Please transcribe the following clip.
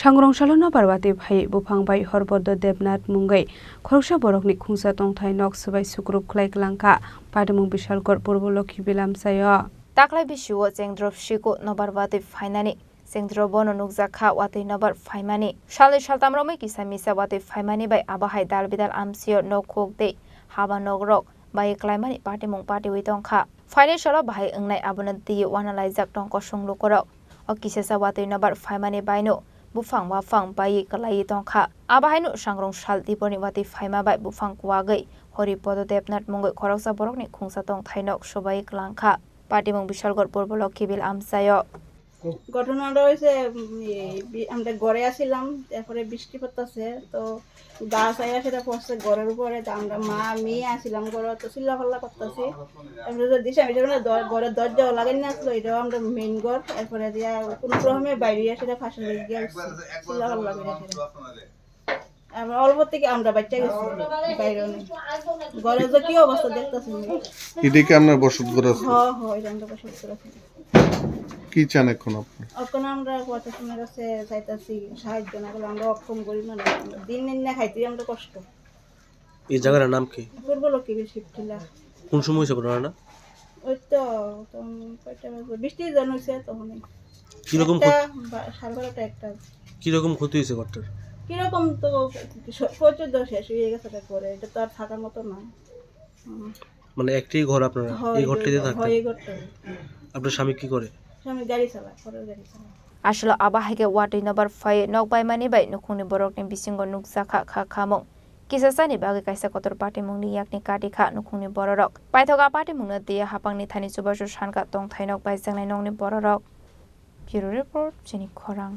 Sangrong Shalona Parvati Bhai Buphang Bai Haripadha Debnath Mungwi Khorok Borokni Khungsa Tongthai nok Swbai Sukruk kwlangkha Padamung Bishalkor Borokni bilamsayo Taklai bisuo cengdrop shiko nobarwati fainani cengdrop bono nukjakha wati nobar faimani shali shaltamrome kisamisa wati faimani bai abahai dalbidal amsio nokhokde haba nogrok bai klaimani patimung patiwi tongkha financial bahai engnai abonati wanalaijak tongko songlukorok okisesa wati nobar faimani baino Buphang wafang bai kalai tongkha abahainu sangrong shal diponi wati faima bai Buphang kuwagai Haripadha Debnath Mungwi Khorok Borokni Khungsa Tongthai nok Swbai kwlangkha Patimung Bishalkor Borokni bil amsayo ঘটনাটা হয়েছে আমরা ঘরে আসছিলাম তারপরে বৃষ্টি পড়তেছে তো গাছ আইয়া সেটা পড়ছে ঘরের উপরে আমরা মা মেয়ে আসছিলাম ঘরে তো চিল্লাপাল্লা করতেছি তারপরে দিশা আমি সেখানে ঘরের দরজাও লাগাই না আসলো এটাও আমরা মেইন ঘর এরপরে দিয়া কোনো ক্রমে বাইরে সেটা ফাঁসি লেগে গিয়ে চিল্লাপাল্লা করে সেটা আমরা অল্প থেকে আমরা বাচ্চা গেছি বাইরে ঘরে যে কি অবস্থা দেখতেছি এদিকে আমরা বসত করে আছি এটা আমরা বসত করে আছি কি চান এখন আপনি এখন আমরা প্রশাসনের কাছে চাইতাছি সাহায্য না করলে আমরা অক্ষম করি মানে দিন না খাইতে আমরা কষ্ট এই জায়গার নাম কি পূর্বলক্ষ্মী শিবটিলা কোন সময় হয়েছে ঘটনাটা ওই তো কয়টা বৃষ্টির জন হয়েছে তখন কিরকম 12:30 একটা কিরকম ক্ষতি হয়েছে ঘরটার কিরকম তো প্রচুর দোষ শেষ হয়ে গেছে করে এটা তো আর থাকার মতো না মানে একটাই ঘর আপনারা এই ঘরটাতে থাকতেন এই ঘরটা আপনার স্বামী কি করে স্বামী গাড়ি চালায় ঘরের গাড়ি চালায় Ashlo abahage wati nobar fai nok bai mani bai nukhuni borokni bisingo nukjakha kha khamong kisasani bagi kaisa kotor party mungni yakni kati kha nukhuni bororok paithoga party mungna dia hapangni thani subasu shanka tongthai nok bai jangnai nongni bororok Bureau report Chini Khorang